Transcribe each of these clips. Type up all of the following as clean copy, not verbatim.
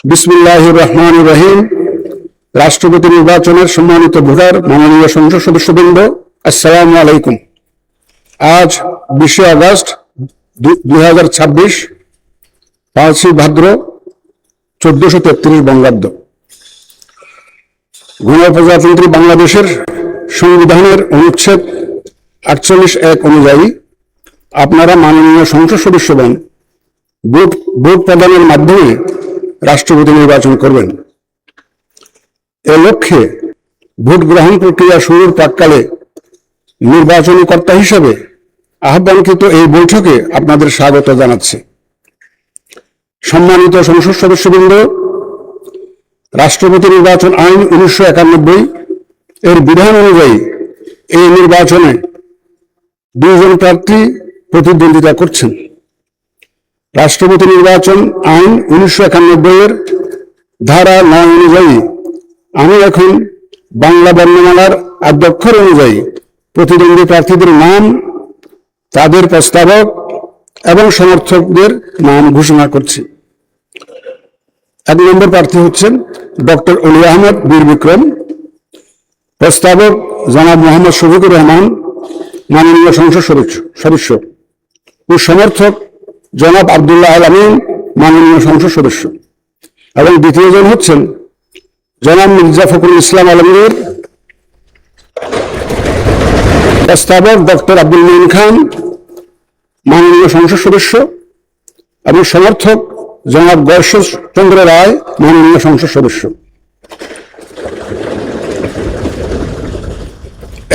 বিসমিল্লাহির রহমানির রহিম। রাষ্ট্রপতি নির্বাচনের সম্মানিত ভোটার, মাননীয় সংসদ সদস্যবৃন্দ, আসসালামু আলাইকুম। আজ 20 আগস্ট 2026, 5 ভাদ্র 1433 বঙ্গাব্দ। গণপ্রজাতন্ত্রী বাংলাদেশের সংবিধানের অনুচ্ছেদ 48(1) অনুযায়ী আপনারা মাননীয় সংসদ সদস্যগণ ভোট প্রদানের মাধ্যমে রাষ্ট্রপতি নির্বাচন করবেন। এ লক্ষ্যে ভোট গ্রহণ প্রক্রিয়া শুরুর প্রাক্কালে নির্বাচনী কর্তা হিসেবে আহ্বানকৃত এই বৈঠকে আপনাদের স্বাগত জানাচ্ছি। সম্মানিত সংসদ সদস্যবৃন্দ, রাষ্ট্রপতি নির্বাচন আইন 1991 এর বিধান অনুযায়ী এই নির্বাচনে 2 জন প্রার্থী প্রতিদ্বন্দ্বিতা করছেন। রাষ্ট্রপতি নির্বাচন আইন 1991 এর ধারা 9 অনুযায়ী আমি এখন বাংলা বর্ণমালার আদ্যক্ষর অনুযায়ী প্রতিদ্বন্দ্বী প্রার্থীদের নাম, তাদের প্রস্তাবক এবং সমর্থকদের নাম ঘোষণা করছি। 1 নম্বর প্রার্থী হচ্ছেন ডক্টর অলি আহমদ বীর বিক্রম। প্রস্তাবক জনাব মোহাম্মদ শফিকুর রহমান, মাননীয় সংসদ সদস্য, ও সমর্থক জনাব আব্দুল্লাহ আল আমিন, মাননীয় সংসদ সদস্য। এবং দ্বিতীয় জন হচ্ছেন জনাব মির্জা ফখরুল ইসলাম আলমগীর। প্রস্তাবক ডক্টর আব্দুল মঈন খান, মাননীয় সংসদ সদস্য, এবং সমর্থক জনাব গর্ষণ চন্দ্র রায়, মাননীয় সংসদ সদস্য।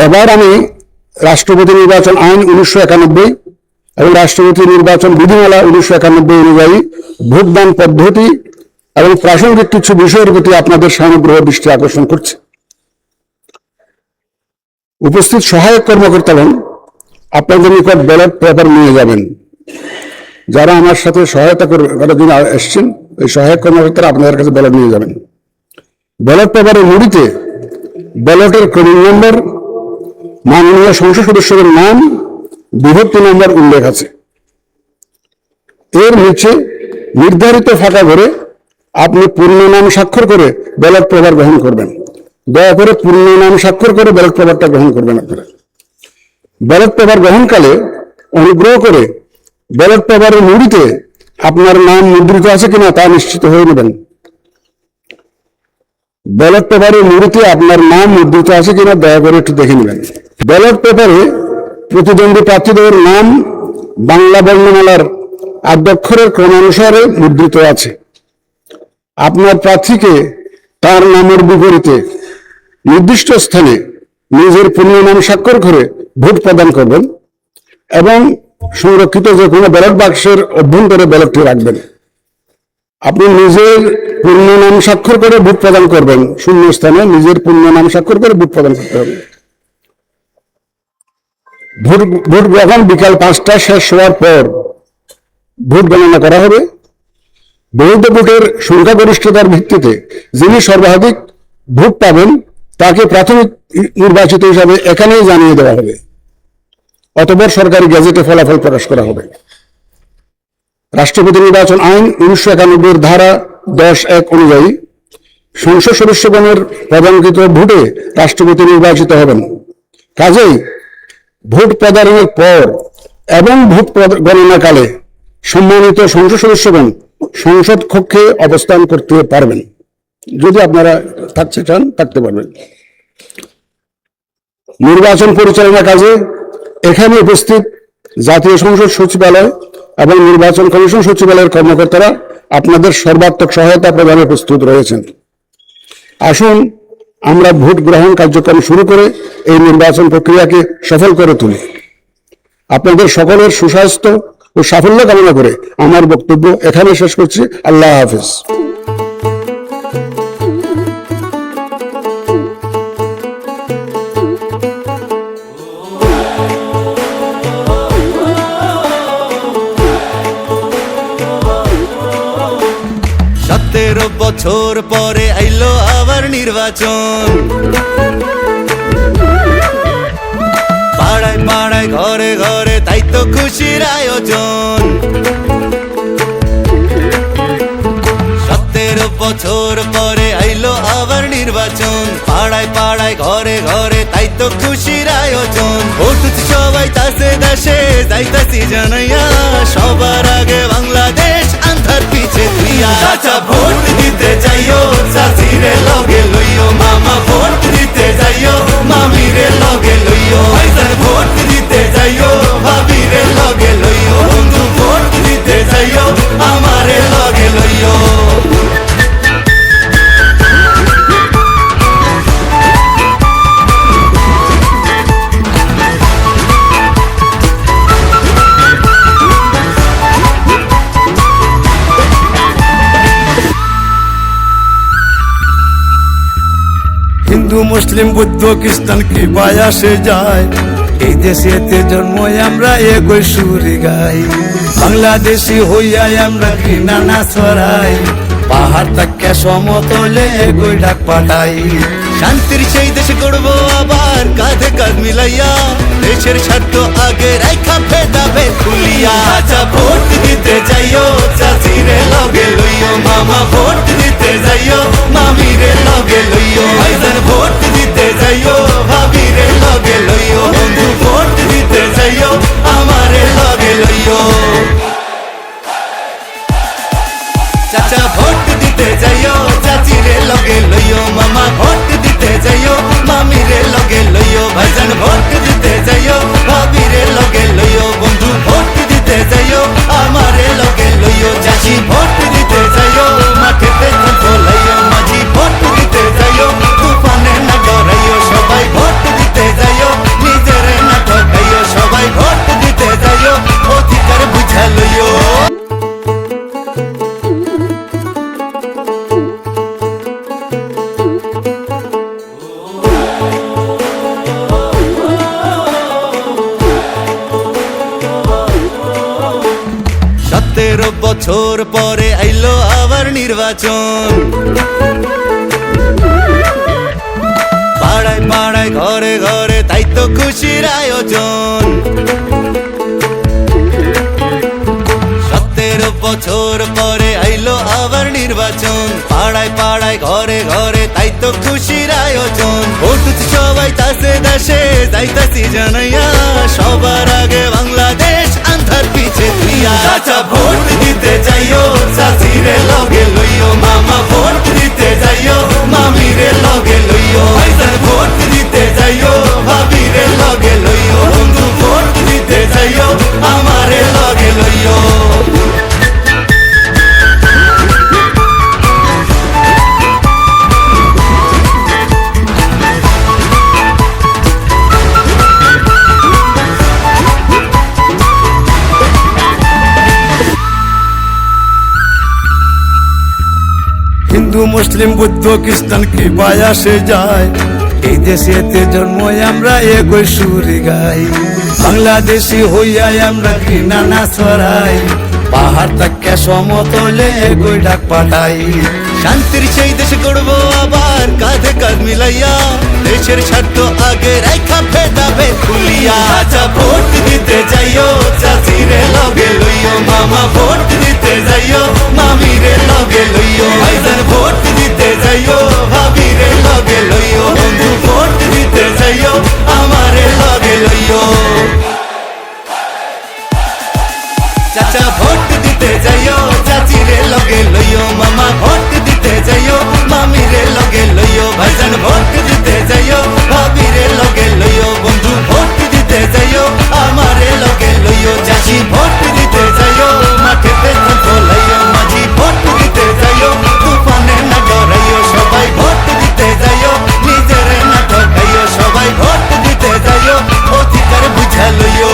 এবার আমি রাষ্ট্রপতি নির্বাচন আইন 1991 এবং রাষ্ট্রপতি নির্বাচন বিধিমালা 1991 অনুযায়ী ভোটদান পদ্ধতি এবং প্রাসঙ্গিক কিছু বিষয়ের প্রতি আপনাদের সমগ্র দৃষ্টি আকর্ষণ করছে। উপস্থিত সহায়ক কর্মকর্তাগণ আপনাদের নিকট ব্যালট পেপার নিয়ে যাবেন। যারা আমার সাথে সহায়তা করার জন্য এসছেন, এই সহায়ক কর্মকর্তারা আপনাদের কাছে ব্যালট নিয়ে যাবেন। ব্যালট পেপারের মুড়িতে ব্যালটের ক্রমিক নম্বর, মাননীয় সংসদ সদস্যদের নাম, বিভক্তি নম্বর উল্লেখ আছে। এর নিচে নির্ধারিত ফাঁকা ঘরে আপনি পূর্ণ নাম স্বাক্ষর করে ব্যালট পেপার গ্রহণ করবেন। দয়া করে পূর্ণ নাম স্বাক্ষর করে ব্যালট পেপারটা গ্রহণ করবেন আপনারা। ব্যালট পেপার গ্রহণকালে অনুগ্রহ করে ব্যালট পেপারের মুড়িতে আপনার নাম মুদ্রিত আছে কিনা তা নিশ্চিত হয়ে নেবেন। ব্যালট পেপারের মুড়িতে আপনার নাম মুদ্রিত আছে কিনা দয়া করে একটু দেখে নেবেন। ব্যালট পেপারে প্রতিদ্বন্দ্বী প্রার্থীদের নাম বাংলা বর্ণমালার আদ্যক্ষরের ক্রমানুসারে মুদ্রিত আছে। আপনার প্রার্থীকে তার নামের বিপরীতে নির্দিষ্ট স্থানে নিজের পূর্ণ নাম স্বাক্ষর করে ভোট প্রদান করবেন এবং সংরক্ষিত যে কোনো ব্যালট বাক্সের অভ্যন্তরে ব্যালটটি রাখবেন। আপনি নিজের পূর্ণ নাম স্বাক্ষর করে ভোট প্রদান করবেন। শূন্য স্থানে নিজের পূর্ণ নাম স্বাক্ষর করে ভোট প্রদান করতে হবে। ভোট গ্রহণ বিকাল 5টা শেষ হওয়ার পর ভোট গণনা করা হবে। বৈধ ভোটের সংখ্যাগরিষ্ঠতার ভিত্তিতে যিনি সর্বাধিক ভোট পাবেন তাকে প্রাথমিক নির্বাচিত হিসাবে এখানেই জানিয়ে দেওয়া হবে। অতঃপর সরকারি গেজেটে ফলাফল প্রকাশ করা হবে। রাষ্ট্রপতি নির্বাচন আইন 1991 এর ধারা 10(1) অনুযায়ী সংসদ সদস্যগণের প্রদানকৃত ভোটে রাষ্ট্রপতি নির্বাচিত হবেন। কাজেই ভোট প্রদানের পর এবং ভোট গণনাকালে সম্মানিত সংসদ সদস্যগণ সংসদ কক্ষে অবস্থান করতে পারবেন। যদি আপনারা থাকতে চান থাকতে পারবেন। নির্বাচন পরিচালনা কাজে এখানে উপস্থিত জাতীয় সংসদ সচিবালয় এবং নির্বাচন কমিশন সচিবালয়ের কর্মকর্তারা আপনাদের সর্বাত্মক সহায়তা প্রদানে প্রস্তুত রয়েছেন। আসুন আমরা ভোট গ্রহণ কার্যক্রম শুরু করে এই নির্বাচন প্রক্রিয়াকে সফল করে তুলি। আপনাদের সকলের সুস্বাস্থ্য ও সাফল্য কামনা করে আমার বক্তব্য এখানে শেষ করছি। আল্লাহ হাফেজ। বছর পরে আইলো আবার নির্বাচন, পাড়ায় পাড়ায় ঘরে ঘরে তাই তো খুশির আয়োজন। বছর পরে আইলো আবার নির্বাচন, পাড়ায় পাড়ায় ঘরে ঘরে তাই তো খুশির আয়োজন। ভোট সবাই তাসে দেশে যাইতাছি জানাইয়া, সবার আগে বাংলাদেশ আন্ধার পিছে তুইয়া। চাচা ভোট দিতে যাইও, চাচিরে লগে লইও, মামা ভোট দিতে যাইও, মামিরে লগে লইও। ভাইজান ভোট দিতে যাইও, ভাবিরে লগে লইও, বন্ধু ভোট দিতে যাইও, আমারে লগে লইও। হিন্দু মুসলিম বৌদ্ধ খ্রিস্টান কি বায়াসে যায়, এই দেশেতে জন্ম আমরা একই সুরে গাই। বাংলাদেশি হইয়া আমরা কি নানা ছড়াই, পাহাড় তাকে সমতলে একই ডাক পাঠাই। শান্তির সেই দেশ গড়বো আবার কাঁধে কাঁধ মিলাইয়া, দেশের স্বার্থ আগে রাইখা ভেদাভেদ খুলিয়া। চাচা ভোট দিতে যাইও, চাচিরে লগে লইও, মামা ভোট দিতে যাইও, মামিরে লগে লইও। ভাইজান ভোট দিতে যাইও, ভাবিরে লগে লইও, বন্ধু ভোট দিতে যাইও, আমারে লগে লইও। চাচা ভোট দিতে যাইও, চাচিরে লগে লইও, মামা ভোট দিতে যাইও, মামিরে লগে লইও। ভাইজান ভোট দিতে যাইও, ভাবিরে লগে লইও, বন্ধু ভোট দিতে যাইও, আমারে লগে লইও। চাচি ভোট দিতে যাইও, মাঠেতে ফলাইও, মাঝি ভোট দিতে যাইও, তুফানে না ডরাইও। সবাই ভোট দিতে যাইও, নিজের না ঠকাইও, সবাই ভোট দিতে যাইও, অধিকার বুঝা লইও। বছর পরে আইলো আবার নির্বাচন, পাড়ায় পাড়ায় ঘরে ঘরে তাই তো খুশির আয়োজন। 17 বছর পরে আইলো আবার নির্বাচন, পাড়ায় পাড়ায় ঘরে ঘরে তাই তো খুশির আয়োজন। ভোট সবাই তাসে দেশে যাইতাছি জানাইয়া, সবার আগে বাংলাদেশ আন্ধার পিছে তুইয়া। চাচা ভোট দিতে যাইও, চাচিরে লগে লইও, মামা ভোট দিতে যাইও, মামিরে লগে লইও। ভাইজান ভোট দিতে যাইও, ভাবিরে লগে লইও, বন্ধু ভোট দিতে যাইও, আমারে লগে লইও। হিন্দু মুসলিম বৌদ্ধ খ্রিস্টান কি বায়াসে যায়, এই দেশেতে জন্ম আমরা একই সুরে গাই। বাংলাদেশি হইয়া আমরা কি নানা ছড়াই, পাহাড় তাকে সমতলে একই ডাক পাঠাই। শান্তির সেই দেশ গড়বো আবার কাঁধে কাঁধ মিলাইয়া, দেশের স্বার্থ আগে রাইখা ভেদাভেদ খুলিয়া। চাচা ভোট দিতে যাইও, চাচিরে লগে লইও, মামা ভোট দিতে যাইও, মামিরে লগে লইও। ভাইজান ভোট দিতে যাইও, ভাবিরে লগে লইও, বন্ধু ভোট দিতে যাইও, আমারে লগে লইও। চাচা ভোট দিতে যাইও, চাচিরে লগে লইও, মামা ভোট দিতে যাইও, মামিরে লগে লইও। ভাইজান ভোট দিতে যাইও, ভাবিরে লগে লইও, বন্ধু ভোট দিতে যাইও, আমারে লগে লইও। চাচি ভোট দিতে যাইও, মাঠেতে ফলাইও, মাঝি ভোট দিতে যাইও, তুফানে না ডরাইও। সবাই ভোট দিতে যাইও, নিজের না ঠকাইও, সবাই ভোট দিতে যাইও, অধিকার বুঝা লইও।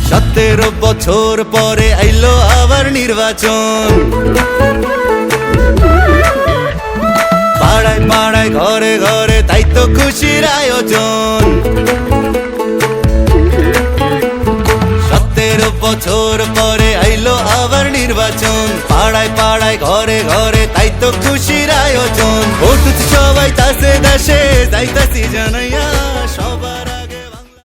17 বছর পরে আইলো আবার নির্বাচন, পাড়ায় পাড়ায় ঘরে ঘরে তাই তো খুশির আয়োজন। 17 বছর পরে আইলো আবার আবার নির্বাচন পাড়ায় পাড়ায় ঘরে ঘরে তাই তো খুশির আয়োজন ভোট সবাই তাসে দেশে যাইতাছি জানাইয়া